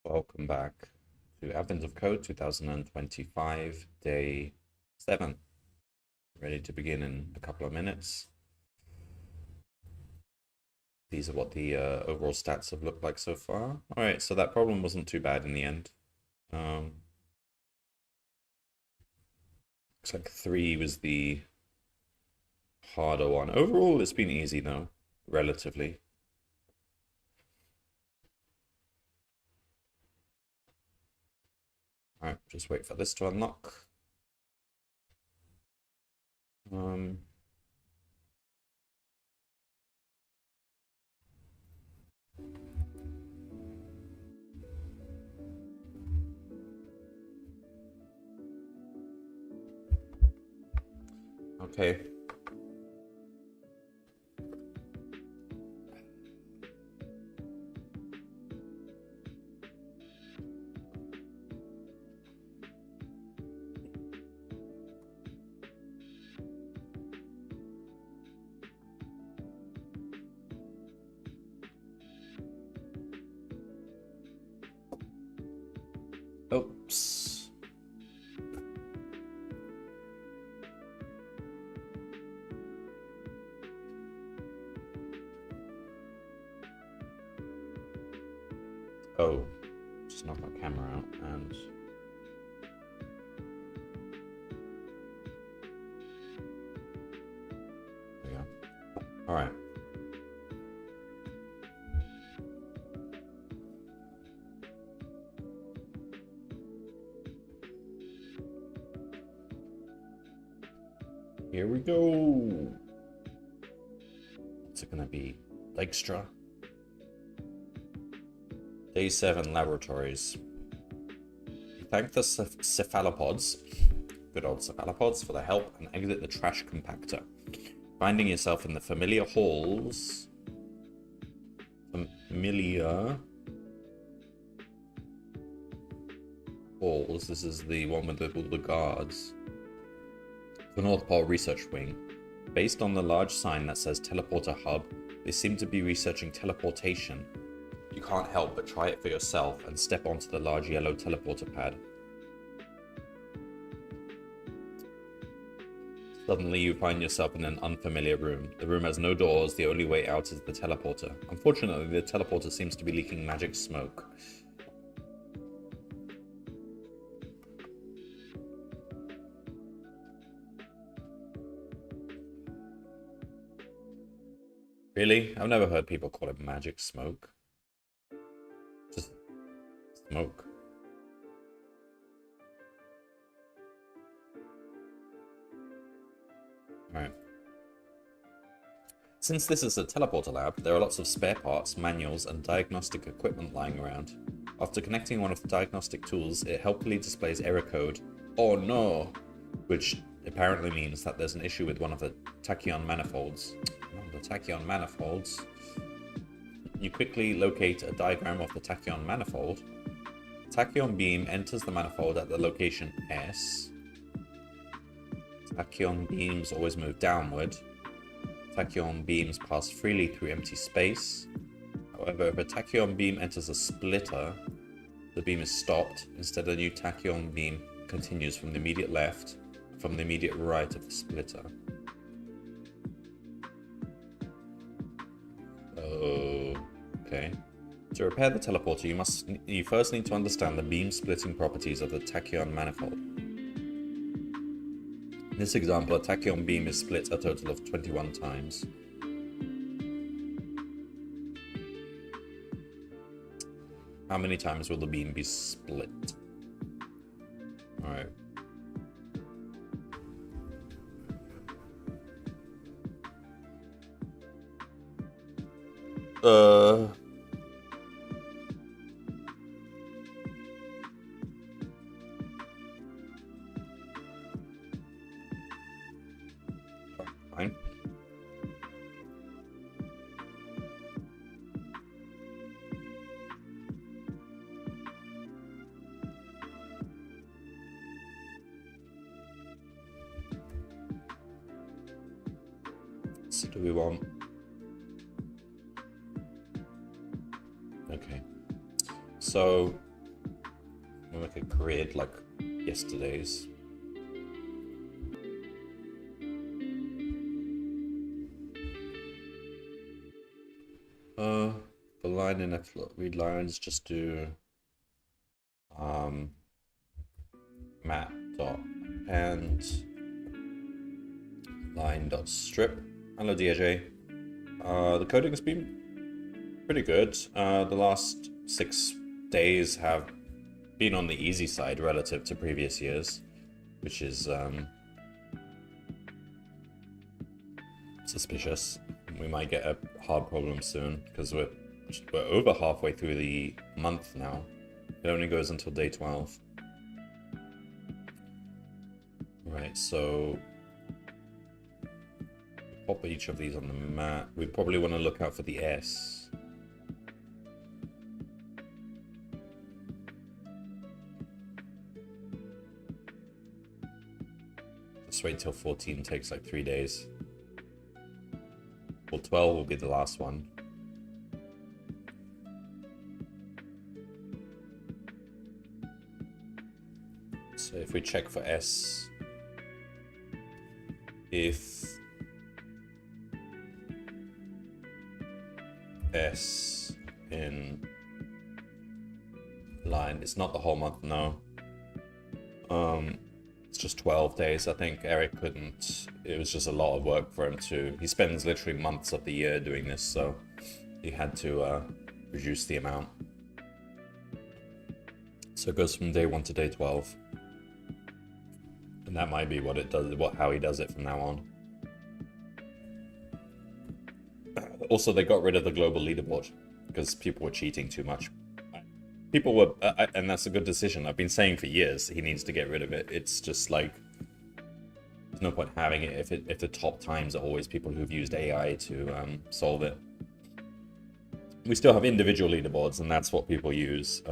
Welcome back to Advent of Code 2025, day 7. Ready to begin in a couple of minutes. These are what the overall stats have looked like so far. All right, so that problem wasn't too bad in the end. Looks like 3 was the harder one. Overall, it's been easy though, relatively. All right, just wait for this to unlock. Okay. Oops. Oh, just knock my camera out and there we go. All right. Here we go. What's it gonna be? Dijkstra. Day 7 laboratories. Thank the cephalopods, good old cephalopods, for the help and exit the trash compactor. Finding yourself in the familiar halls. This is the one with all the guards. The North Pole Research Wing. Based on the large sign that says Teleporter Hub, they seem to be researching teleportation. You can't help but try it for yourself and step onto the large yellow teleporter pad. Suddenly you find yourself in an unfamiliar room. The room has no doors, the only way out is the teleporter. Unfortunately, the teleporter seems to be leaking magic smoke. Really? I've never heard people call it magic smoke. Just smoke. Alright. Since this is a teleporter lab, there are lots of spare parts, manuals, and diagnostic equipment lying around. After connecting one of the diagnostic tools, it helpfully displays error code, "Oh no," which apparently means that there's an issue with one of the tachyon manifolds. You quickly locate a diagram of the tachyon manifold. Tachyon beam enters the manifold at the location S. Tachyon beams always move downward. Tachyon beams pass freely through empty space. However, if a tachyon beam enters a splitter, the beam is stopped. Instead, a new tachyon beam continues from the immediate left, from the immediate right of the splitter. Okay. To repair the teleporter, you first need to understand the beam splitting properties of the tachyon manifold. In this example, a tachyon beam is split a total of 21 times. How many times will the beam be split? Alright. Fine. So do we want... Okay. So we'll make a grid like yesterday's. The line in read lines, just do map dot and line dot strip. Hello DAJ. The coding has been pretty good. The last 6 days have been on the easy side relative to previous years, which is suspicious. We might get a hard problem soon because we're over halfway through the month now. It only goes until day 12. Right, so pop each of these on the map. We probably want to look out for the S. Just wait till 14 takes like 3 days. Well, 12 will be the last one. So if we check for S, if S in line, it's not the whole month, no. It's just 12 days. I think Eric couldn't, it was just a lot of work for him to, he spends literally months of the year doing this, so he had to reduce the amount. So it goes from day 1 to day 12. And that might be what it does, how he does it from now on. Also, they got rid of the global leaderboard because people were cheating too much. People were, and that's a good decision. I've been saying for years he needs to get rid of it. It's just like there's no point having it if the top times are always people who've used AI to solve it. We still have individual leaderboards, and that's what people use.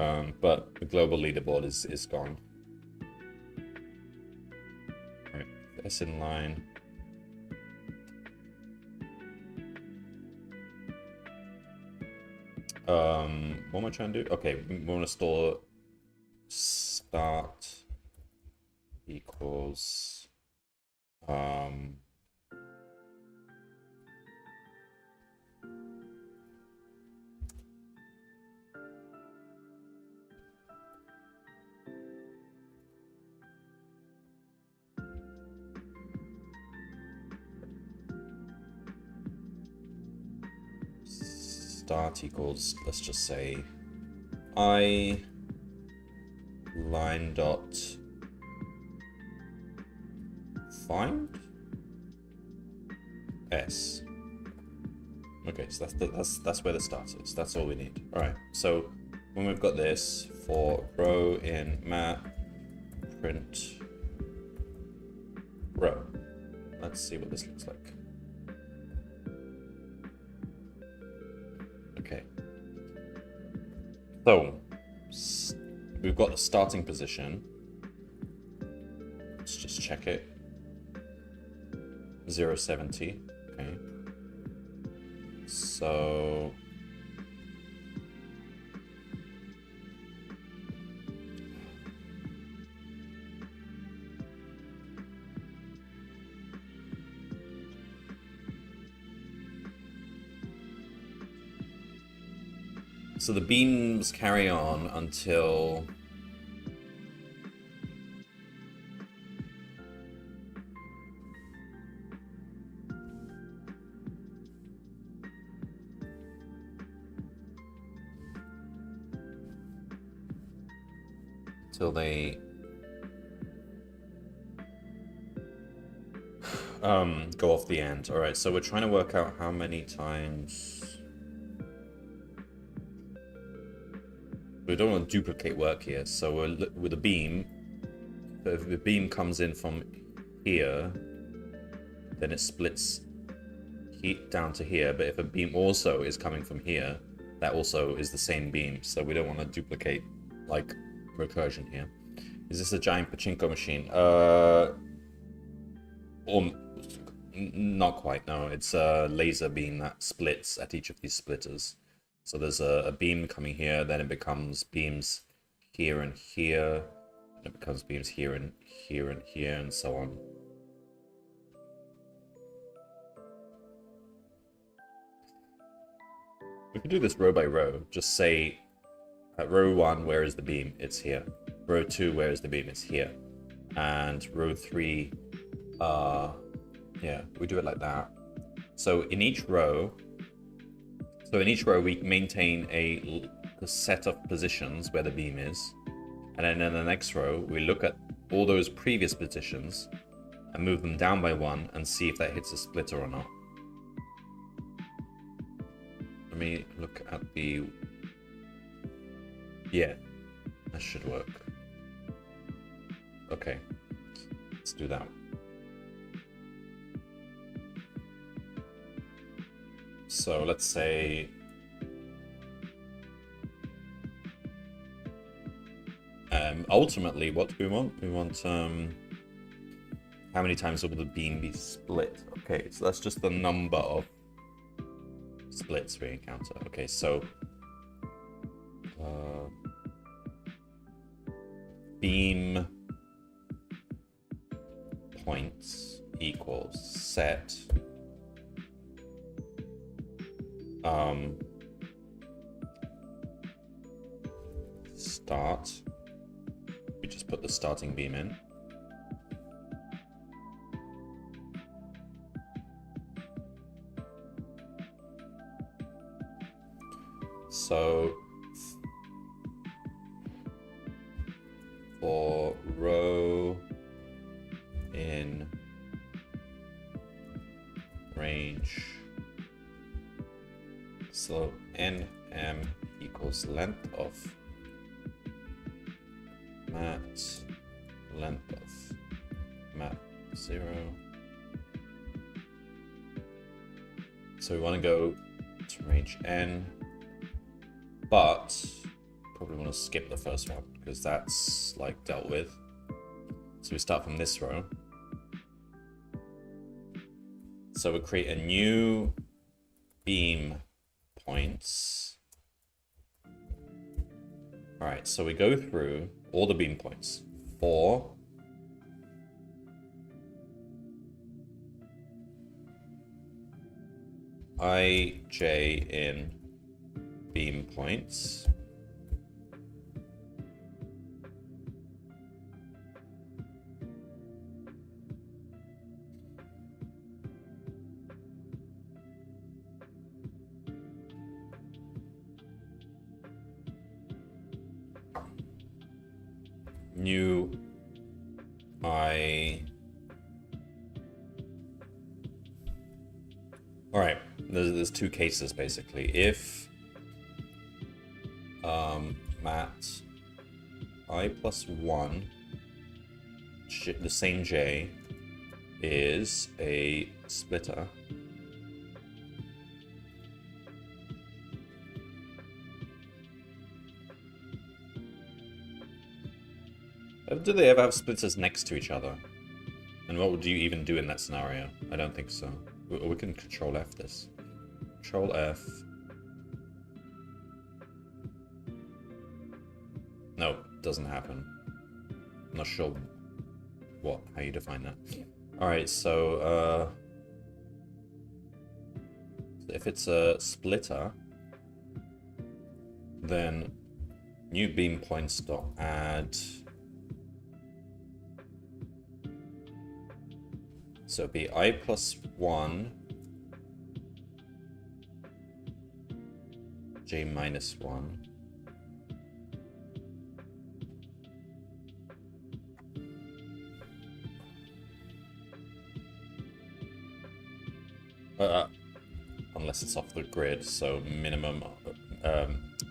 But the global leaderboard is gone. Right, S in line. What am I trying to do? Okay, we want to store start equals start equals, let's just say I line dot find S. Okay, so that's where the start is. That's all we need. All right. So when we've got this for row in map print row, let's see what this looks like. Okay. So we've got the starting position. Let's just check it. 070. Okay. So the beams carry on until they go off the end. All right, so we're trying to work out how many times. We don't want to duplicate work here, so we're with a beam. If the beam comes in from here, then it splits down to here. But if a beam also is coming from here, that also is the same beam. So we don't want to duplicate like recursion here. Is this a giant pachinko machine? Or not quite. No, it's a laser beam that splits at each of these splitters. So there's a beam coming here, then it becomes beams here and here, and it becomes beams here and here and here, and so on. We can do this row by row. Just say, at row 1, where is the beam? It's here. Row 2, where is the beam? It's here. And row 3, yeah, we do it like that. So in each row, we maintain a set of positions where the beam is. And then in the next row, we look at all those previous positions and move them down by 1 and see if that hits a splitter or not. Let me look at the... Yeah, that should work. Okay, let's do that. So let's say ultimately, what do we want? We want how many times will the beam be split? Okay, so that's just the number of splits we encounter. Okay, so beam points equals set start. We just put the starting beam in. So for row in range, so nm equals length of mat, length of mat 0. So we want to go to range n, but probably want to skip the first one because that's like dealt with. So we start from this row. So we create a new beam points. All right, so we go through all the beam points for ij in beam points. New I. All right, there's two cases basically. If mat I plus 1, the same j, is a splitter, do they ever have splitters next to each other? And what would you even do in that scenario? I don't think so. We can Control F this. Control F. No, doesn't happen. I'm not sure how you define that. Alright, so if it's a splitter, then new beam points dot add. So it'd be I plus 1 j minus 1 unless it's off the grid, so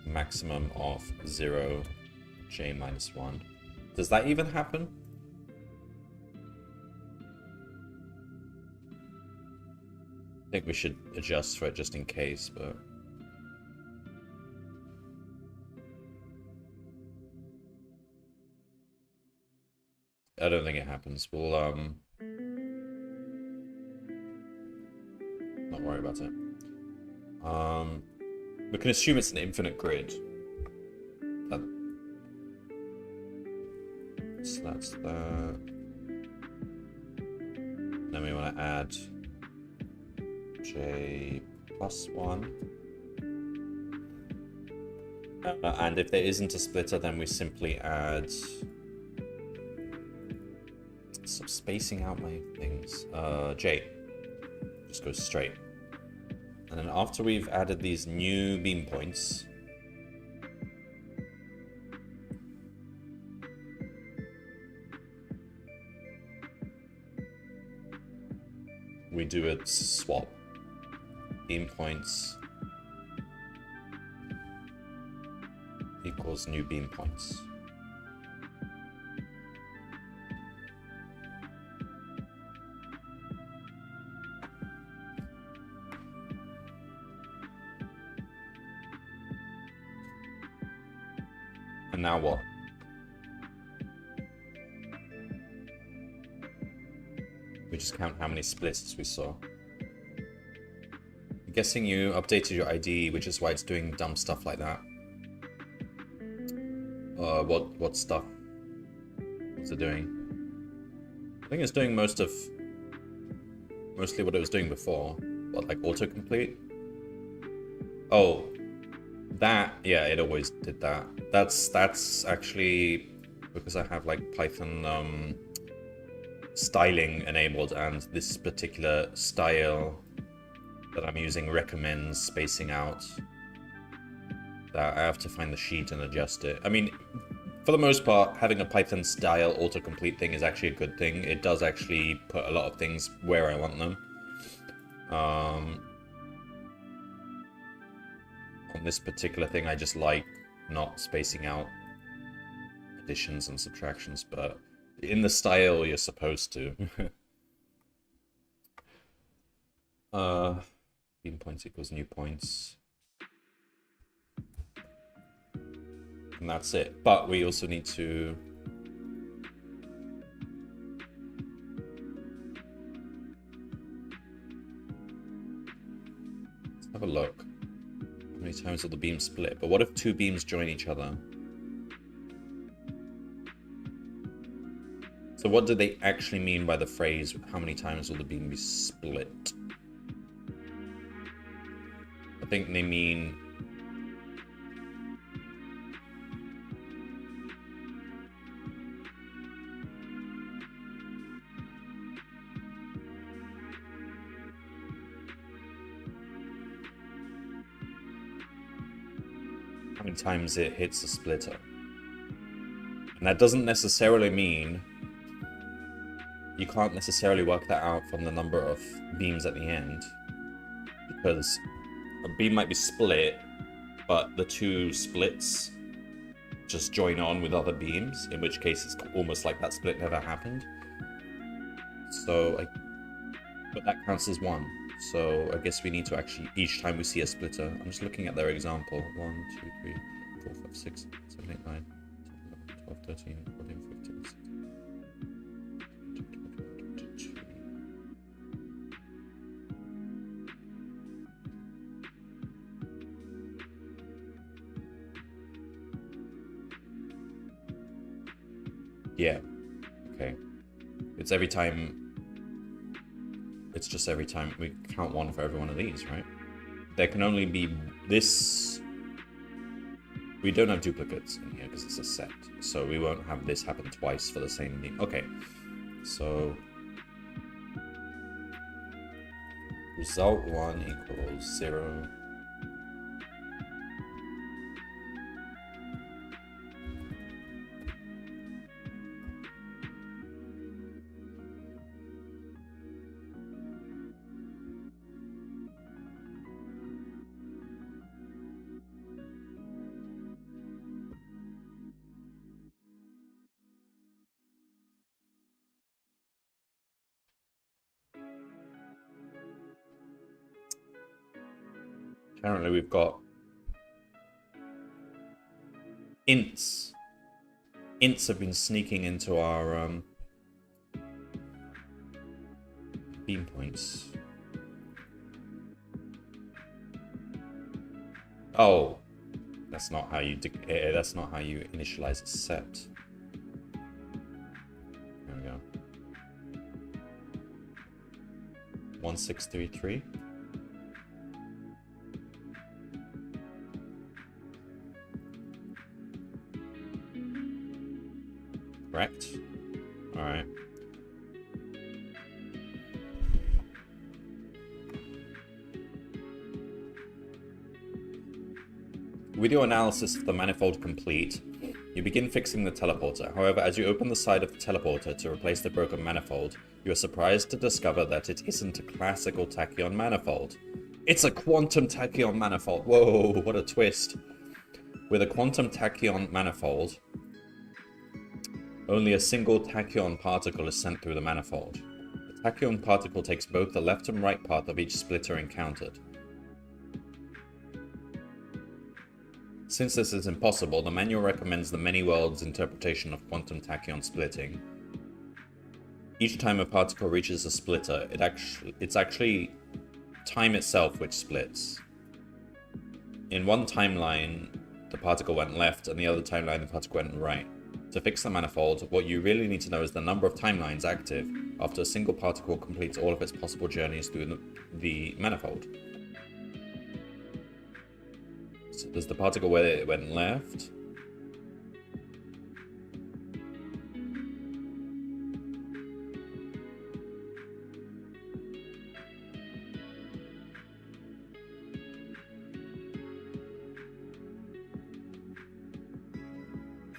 maximum of 0 j minus 1. Does that even happen? I think we should adjust for it just in case, but I don't think it happens. We'll not worry about it. We can assume it's an infinite grid. So that's that. Then we want to add j plus 1. And if there isn't a splitter, then we simply add... Stop spacing out my things. J. Just go straight. And then after we've added these new beam points, we do a swap. Beam points equals new beam points. And now what? We just count how many splits we saw. I'm guessing you updated your ID, which is why it's doing dumb stuff like that. What stuff? What's it doing? I think it's doing mostly what it was doing before. What, like autocomplete? Oh, that, yeah, it always did that. That's actually because I have like Python styling enabled, and this particular style that I'm using recommends spacing out. That I have to find the sheet and adjust it. I mean, for the most part, having a Python style autocomplete thing is actually a good thing. It does actually put a lot of things where I want them. On this particular thing, I just like not spacing out additions and subtractions, but in the style you're supposed to. Beam points equals new points. And that's it. But we also need to let's have a look. How many times will the beam split? But what if two beams join each other? So what do they actually mean by the phrase, how many times will the beam be split? I think they mean how many times it hits a splitter. And that doesn't necessarily mean, you can't necessarily work that out from the number of beams at the end. because a beam might be split, but the two splits just join on with other beams, in which case it's almost like that split never happened. So, but that counts as one. So I guess we need to actually, each time we see a splitter, I'm just looking at their example. 1, 2, 3, 4, 5, 6, 7, 8, 9, 10, 11, 12, 13, 14, 15, 16. Yeah. Okay. It's every time. It's just every time we count one for every one of these, right? There can only be this. We don't have duplicates in here because it's a set, so we won't have this happen twice for the same thing. Okay, so result 1 equals 0. Apparently we've got ints. Ints have been sneaking into our beam points. Oh, that's not how you initialize a set. There we go. 1633. Correct. All right. With your analysis of the manifold complete, you begin fixing the teleporter. However, as you open the side of the teleporter to replace the broken manifold, you are surprised to discover that it isn't a classical tachyon manifold. It's a quantum tachyon manifold. Whoa, what a twist. With a quantum tachyon manifold, only a single tachyon particle is sent through the manifold. The tachyon particle takes both the left and right path of each splitter encountered. Since this is impossible, the manual recommends the many worlds interpretation of quantum tachyon splitting. Each time a particle reaches a splitter, it's actually time itself which splits. In one timeline, the particle went left, and the other timeline, the particle went right. To fix the manifold, what you really need to know is the number of timelines active after a single particle completes all of its possible journeys through the manifold. So there's the particle where it went left.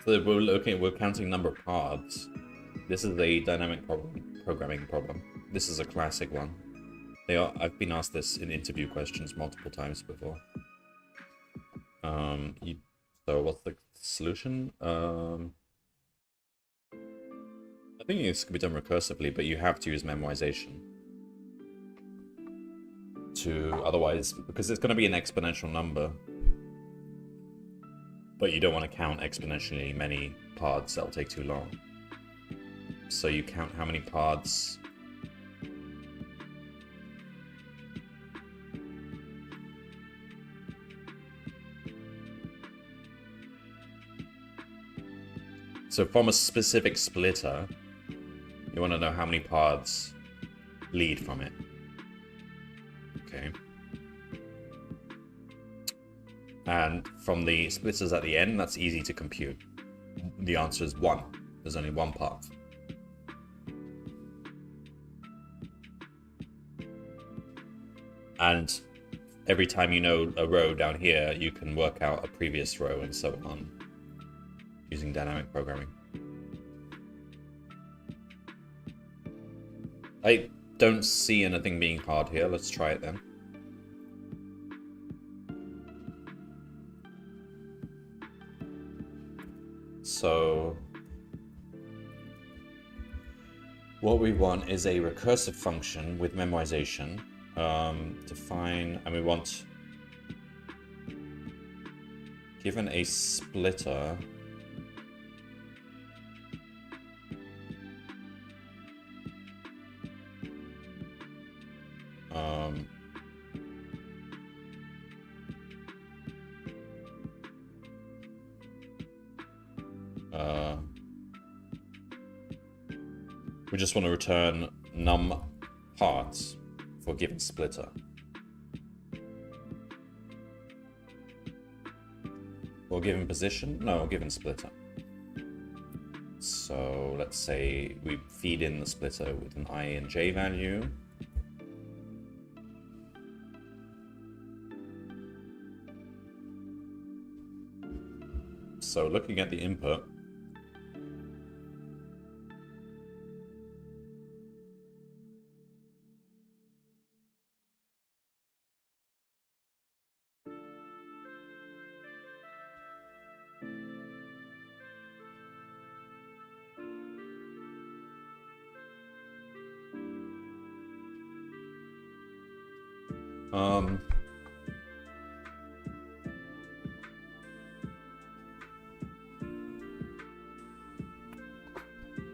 So we're counting number of paths. This is a dynamic programming problem. This is a classic one. I've been asked this in interview questions multiple times before. So what's the solution? I think this can be done recursively, but you have to use memoization otherwise, because it's going to be an exponential number. But you don't want to count exponentially many paths, that'll take too long. So you count how many paths. So from a specific splitter, you want to know how many paths lead from it. Okay. And from the splitters at the end, that's easy to compute. The answer is 1. There's only one path. And every time you know a row down here, you can work out a previous row and so on using dynamic programming. I don't see anything being hard here. Let's try it then. So what we want is a recursive function with memorization. Define, and we want, given a splitter, we just want to return num parts for a given splitter. For a given position? No, a given splitter. So let's say we feed in the splitter with an I and j value. So looking at the input,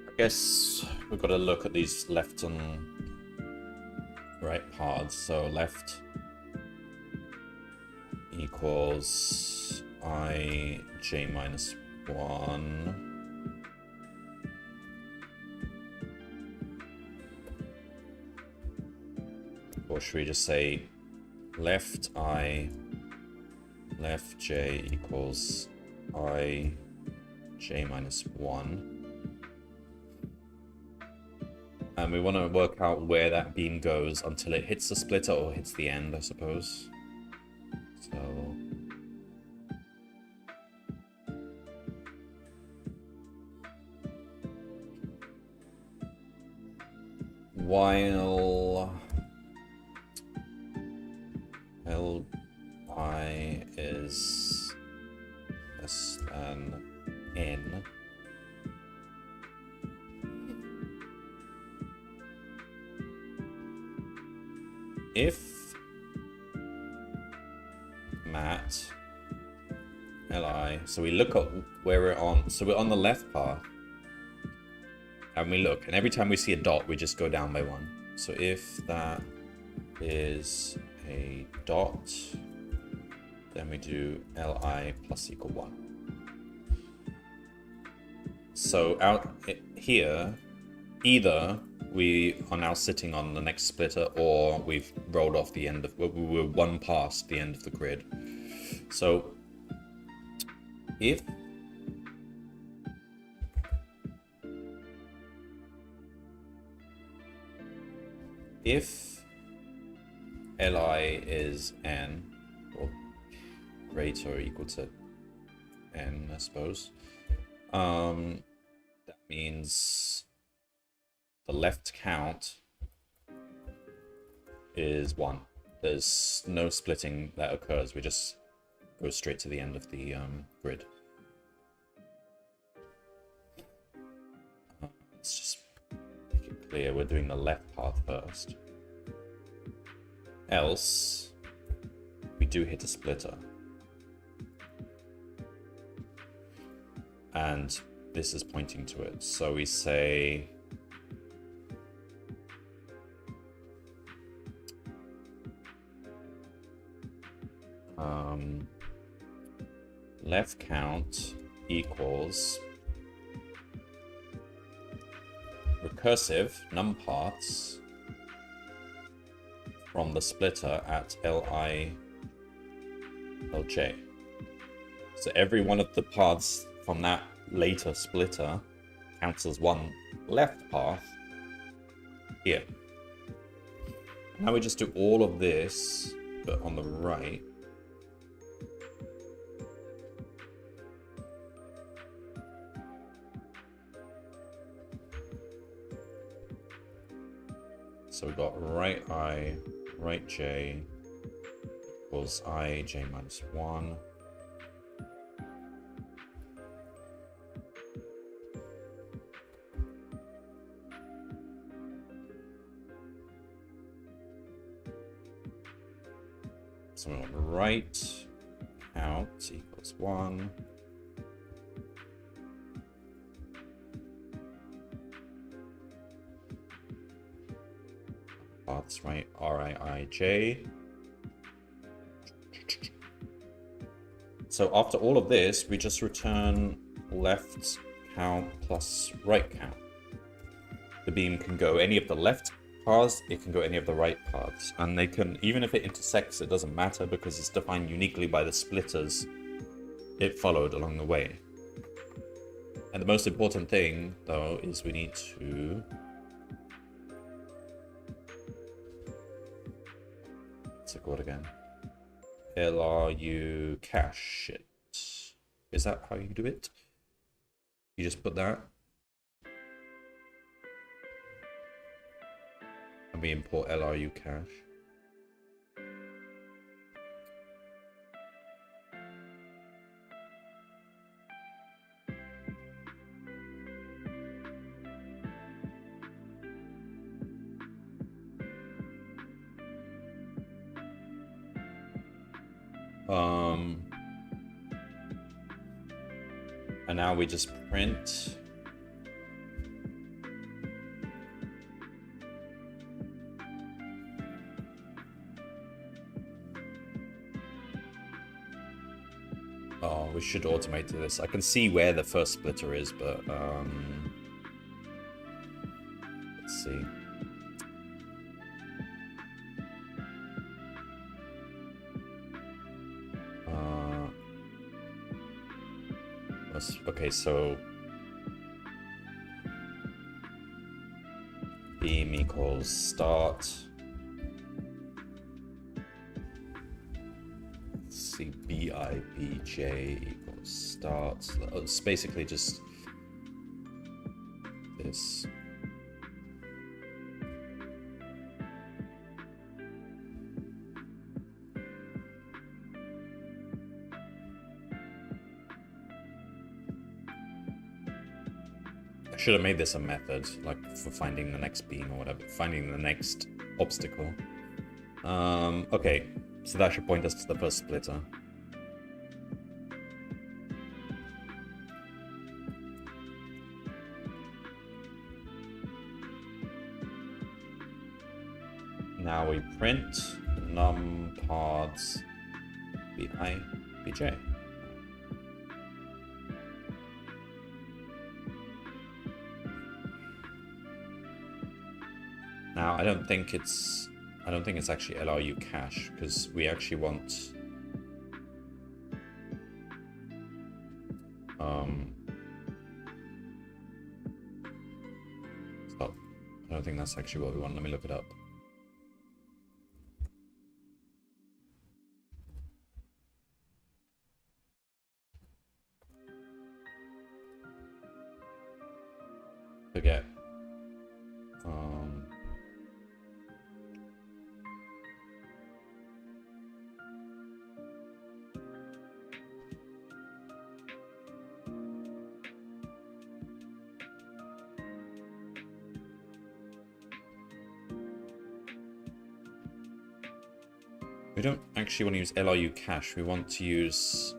I guess we've got to look at these left and right parts. So left equals I j minus 1. Or should we just say left j equals I j minus 1. And we want to work out where that beam goes until it hits the splitter or hits the end, I suppose. So while Li is less than n, if mat Li, so we look at where we're on, so we're on the left path, and we look, and every time we see a dot, we just go down by 1. So if that is a dot, then we do Li plus equal 1. So out here, either we are now sitting on the next splitter, or we've rolled off the end of, we're one past the end of the grid. So if Li is n, or greater or equal to n, I suppose, that means the left count is 1. There's no splitting that occurs. We just go straight to the end of the grid. Let's just make it clear we're doing the left path first. Else, we do hit a splitter. And this is pointing to it. So we say left count equals recursive num parts from the splitter at Li Lj. So every one of the paths from that later splitter counts as one left path here. Now we just do all of this, but on the right. So we've got right I, right j equals I j minus 1. So we want right count equals 1. Paths right, RIIJ. So after all of this, we just return left count plus right count. The beam can go any of the left paths, it can go any of the right paths. And they can, even if it intersects, it doesn't matter because it's defined uniquely by the splitters it followed along the way. And the most important thing, though, is we need to... What's it called again? LRU cache it. Is that how you do it? You just put that. And we import LRU cache. And now we just print we should automate this. I can see where the first splitter is, but let's see. Okay, so beam equals start. Let's see, BIBJ equals start. It's basically just this. Should have made this a method, like for finding the next beam or whatever, finding the next obstacle. Okay, so that should point us to the first splitter. Now we print num paths bi bj. Now I don't think it's actually LRU cache because we actually want stop. I don't think that's actually what we want. Let me look it up. Forget. We don't actually want to use LRU cache. We want to use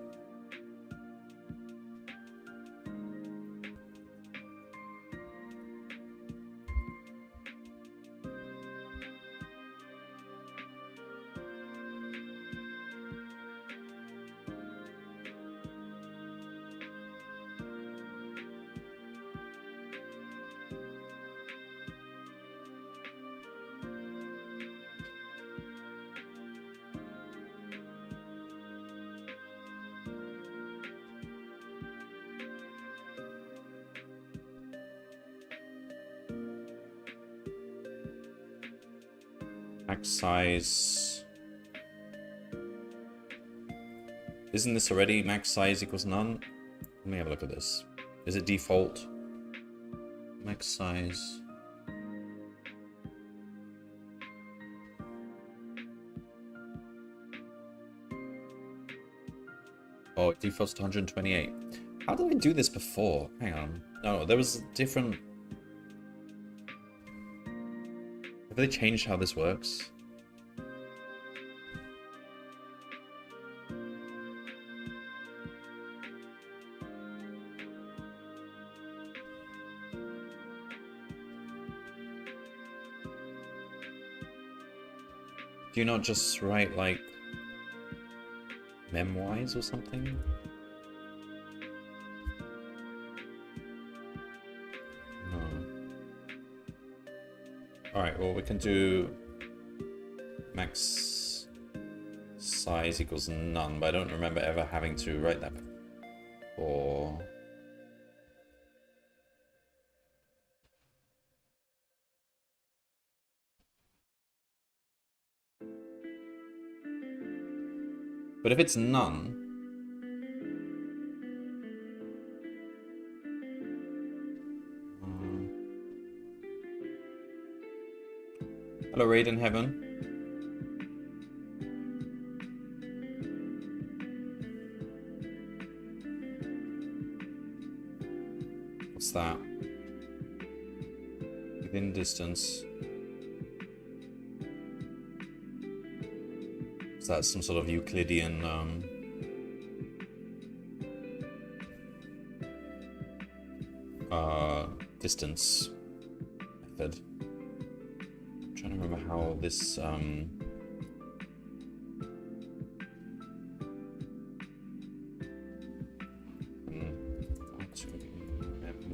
max size. Isn't this already max size equals none? Let me have a look at this. Is it default? Max size. Oh, it defaults to 128. How did I do this before? Hang on. No, there was a different... Have they changed how this works? Do you not just write, like, memwise or something? No. Alright, well, we can do max size equals none, but I don't remember ever having to write that before. But if it's none, hello, Raiden Heaven. What's that? Within distance. Is that some sort of Euclidean distance method? I'm trying to remember how this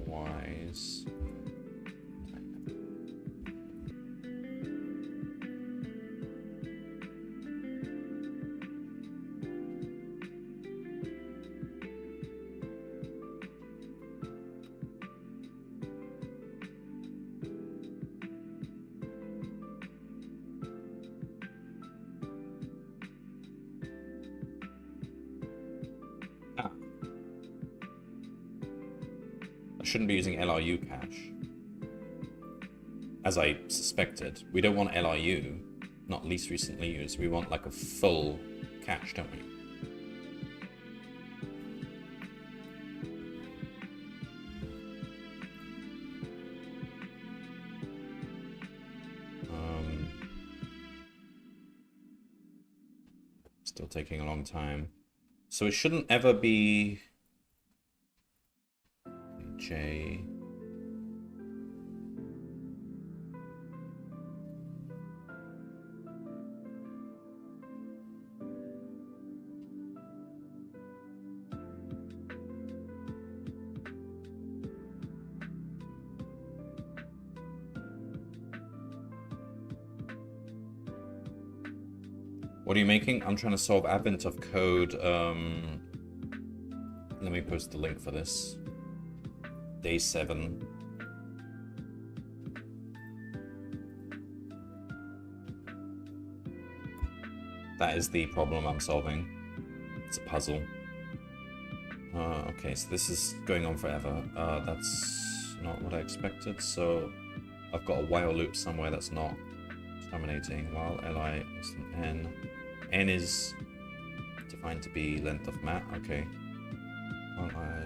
memwise. Shouldn't be using LRU cache, as I suspected. We don't want LRU, not least recently used. We want like a full cache, don't we? Still taking a long time. So it shouldn't ever be J. What are you making? I'm trying to solve Advent of Code. Let me post the link for this. Day 7. That is the problem I'm solving. It's a puzzle. Okay, so this is going on forever. That's not what I expected, so I've got a while loop somewhere that's not terminating. While li is an n. N is defined to be length of mat. Okay. While I...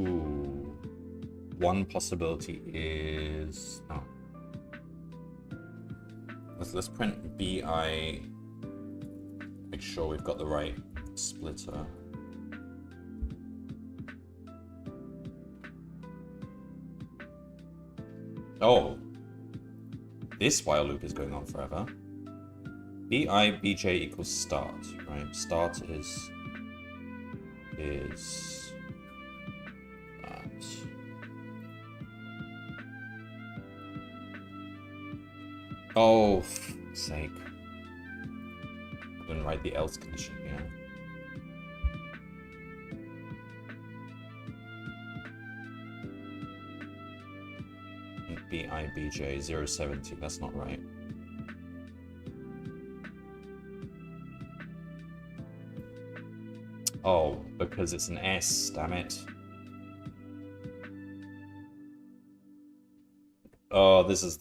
Ooh. One possibility is... Oh. Let's print BI. Make sure we've got the right splitter. Oh. This while loop is going on forever. BI BJ equals start, right? Start is that. Oh, for fuck's sake. I didn't write the else condition here. BIBJ 070, that's not right. Oh, because it's an S, damn it. Oh, this is...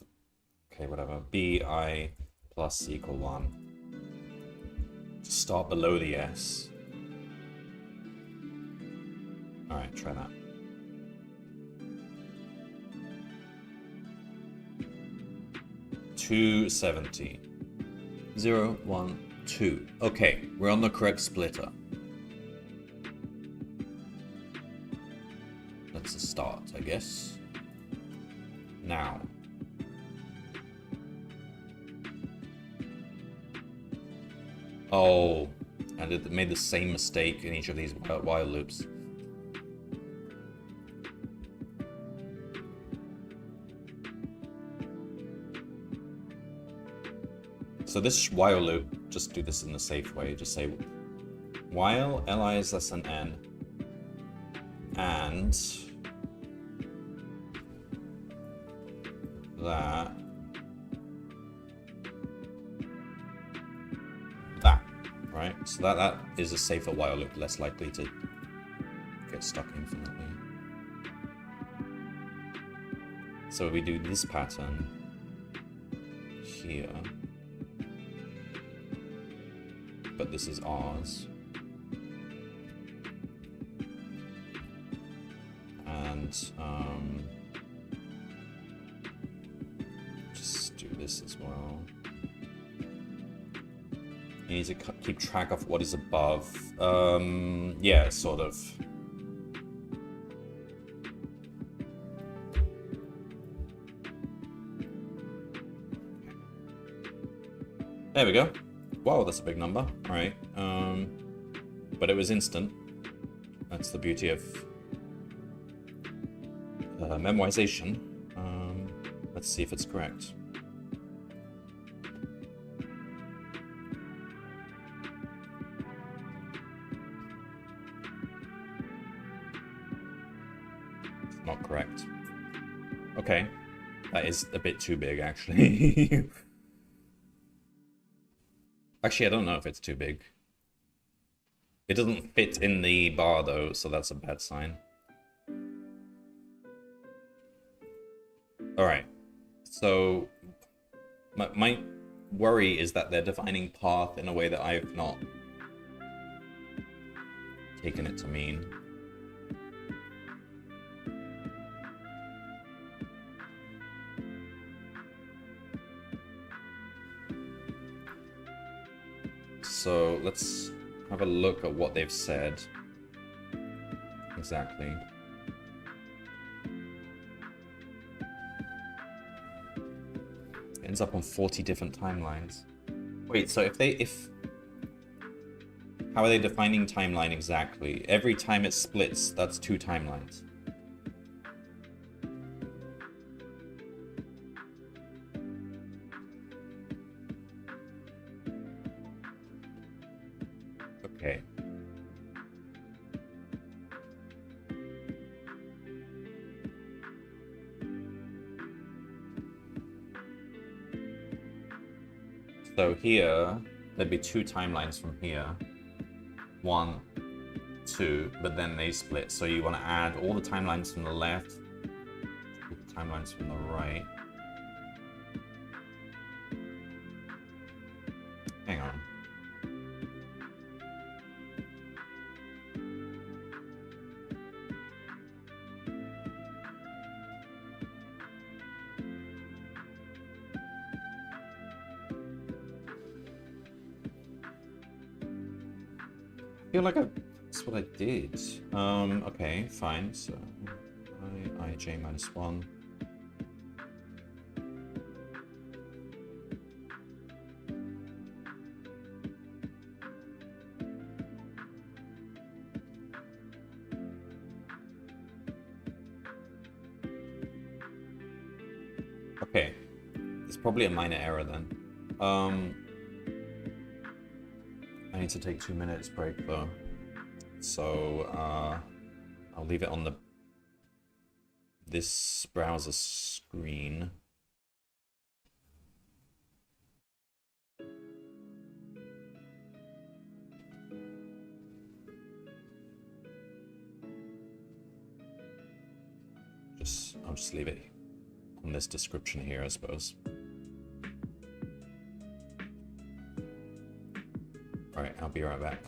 Okay, whatever. BI plus equal 1. Just start below the S. Alright, try that. $270. 0, 1, 2. Okay, we're on the correct splitter. That's a start, I guess. Now. Oh, and it made the same mistake in each of these while loops. So this while loop, just do this in the safe way. Just say while li is less than n, and that right? So that is a safer while loop, less likely to get stuck infinitely. So we do this pattern here, but this is ours. And just do this as well. You need to keep track of what is above. Yeah, sort of. There we go. Wow, that's a big number. All right. But it was instant. That's the beauty of memorization. Let's see if it's correct. Not correct. Okay. That is a bit too big, actually. Actually, I don't know if it's too big. It doesn't fit in the bar, though, so that's a bad sign. Alright. So, my worry is that they're defining path in a way that I've not taken it to mean. So let's have a look at what they've said exactly. It ends up on 40 different timelines. Wait, so how are they defining timeline exactly? Every time it splits, that's 2 timelines. Okay. So here, there'd be 2 timelines from here. 1, 2, but then they split. So you want to add all the timelines from the left, all the timelines from the right. Hang on. I feel like that's what I did. Okay, fine. So ij minus 1. Okay, it's probably a minor error then. I need to take 2 minutes break though, so I'll leave it on this browser screen. I'll just leave it on this description here, I suppose. Alright, I'll be right back.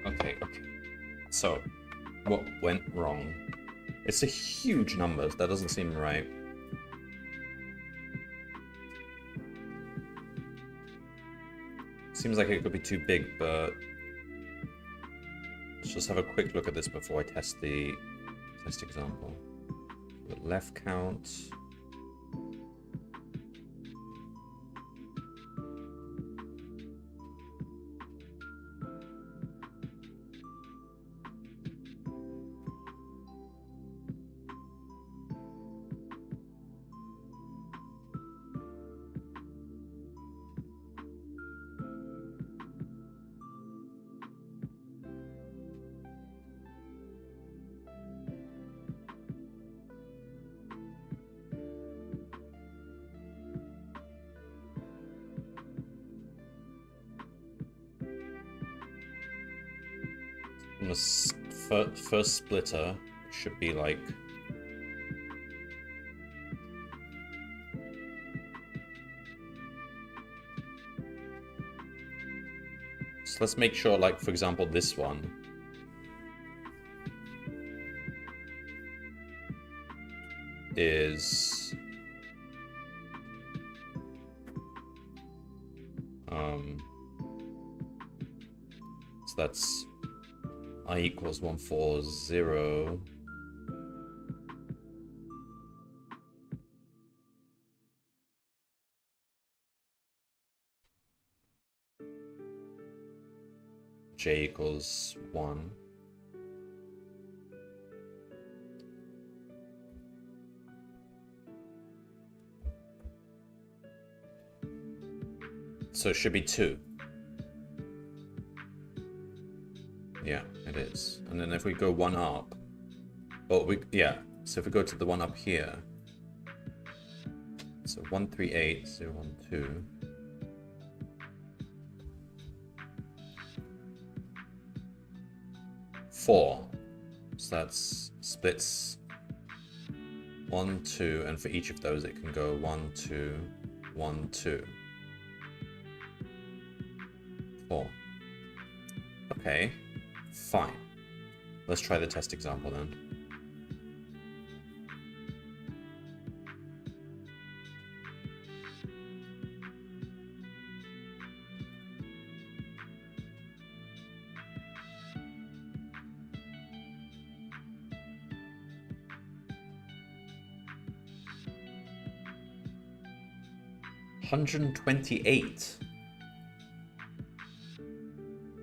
Okay. So, what went wrong? It's a huge number. That doesn't seem right. Seems like it could be too big, but let's just have a quick look at this before I test the test example. Left count. On the first splitter, it should be like so let's make sure, like, for example, this one is so that's I equals 140. J equals 1. So it should be 2. Yeah, it is. And then if we go 1 up, so if we go to the one up here, so 138012. Four. So that's splits 1, 2, and for each of those it can go 1, 2, 1, 2. 4. Okay, fine. Let's try the test example then. $128.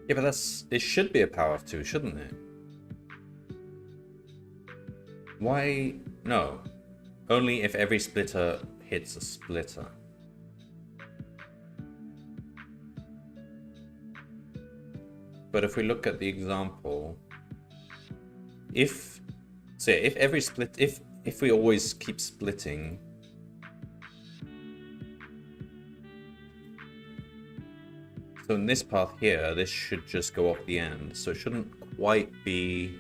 Yeah, but it should be a power of 2, shouldn't it? Why? No. Only if every splitter hits a splitter. But if we look at the example, if every split, if we always keep splitting, so in this path here, this should just go off the end, so it shouldn't quite be.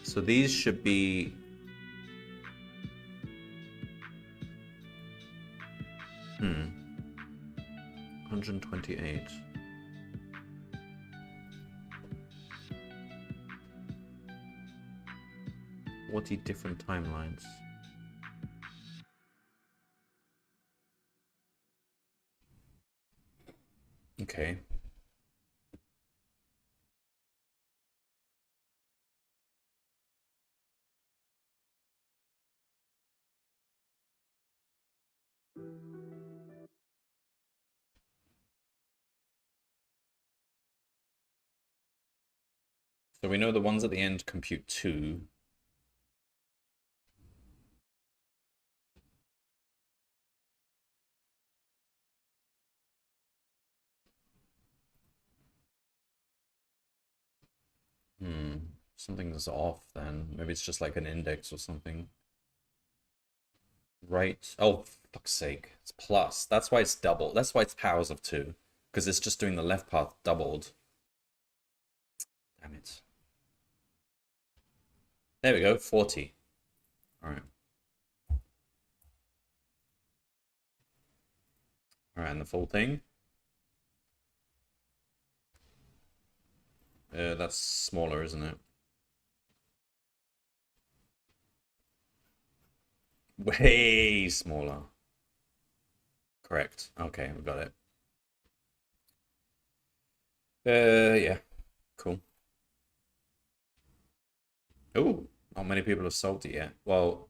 So these should be 128. What are different timelines? Okay. So we know the ones at the end compute 2. Something's off then. Maybe it's just like an index or something. Right. Oh, fuck's sake. It's plus. That's why it's double. That's why it's powers of 2. Because it's just doing the left path doubled. Damn it. There we go. 40. Alright. Alright, and the full thing. That's smaller, isn't it? Way smaller. Correct. Okay, we got it. Yeah. Cool. Oh, not many people have solved it yet. Well,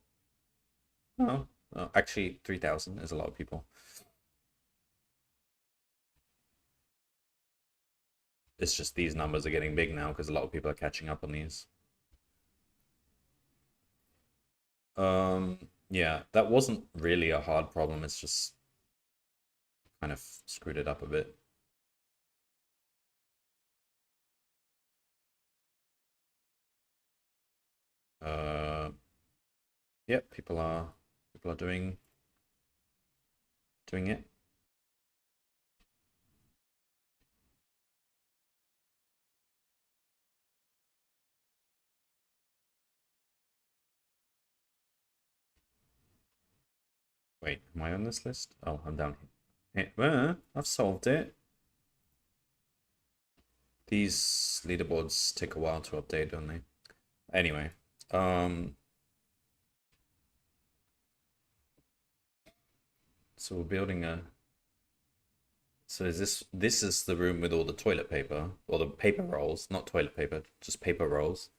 no. Actually, 3,000 is a lot of people. It's just these numbers are getting big now because a lot of people are catching up on these. Yeah, that wasn't really a hard problem. It's just kind of screwed it up a bit. Yep, people are doing it. Wait, am I on this list? Oh, I'm down here. I've solved it. These leaderboards take a while to update, don't they? Anyway, so we're building a. So this is the room with all the toilet paper or the paper rolls, not toilet paper, just paper rolls.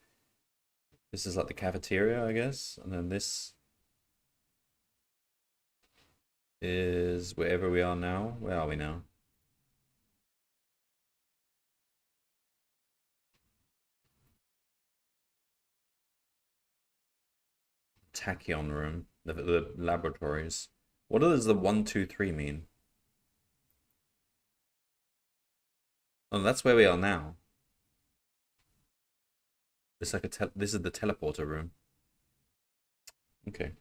This is like the cafeteria, I guess, and then this is wherever we are now. Where are we now? Tachyon room, the laboratories. What does the 1, 2, 3 mean? Oh, that's where we are now. It's like this is the teleporter room. Okay.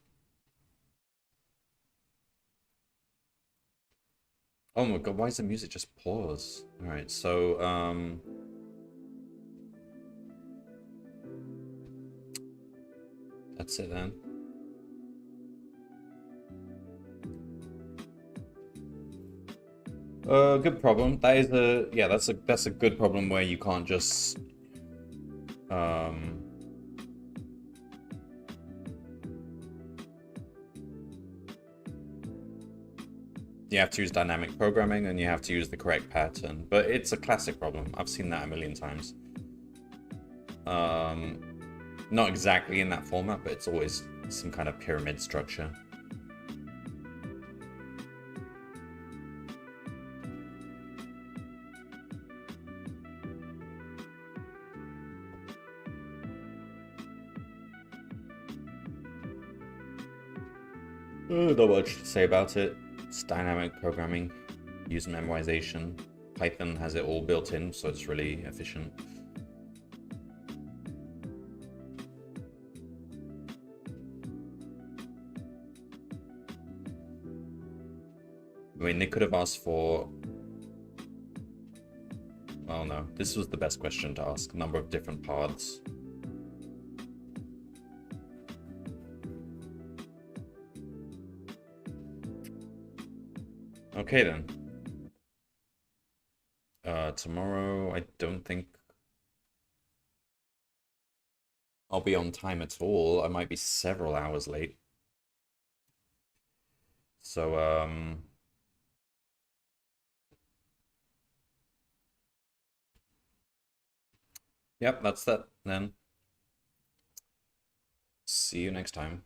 Oh my god, why is the music just pause? Alright, so that's it then. Good problem. That is that's a good problem where you can't just you have to use dynamic programming and you have to use the correct pattern. But it's a classic problem. I've seen that a million times. Not exactly in that format, but it's always some kind of pyramid structure. Not much to say about it. It's dynamic programming, use memorization. Python has it all built in, so it's really efficient. I mean, they could have asked for... Oh no, this was the best question to ask. Number of different paths. Okay then. Tomorrow, I don't think I'll be on time at all. I might be several hours late. So, yep, that's that then. See you next time.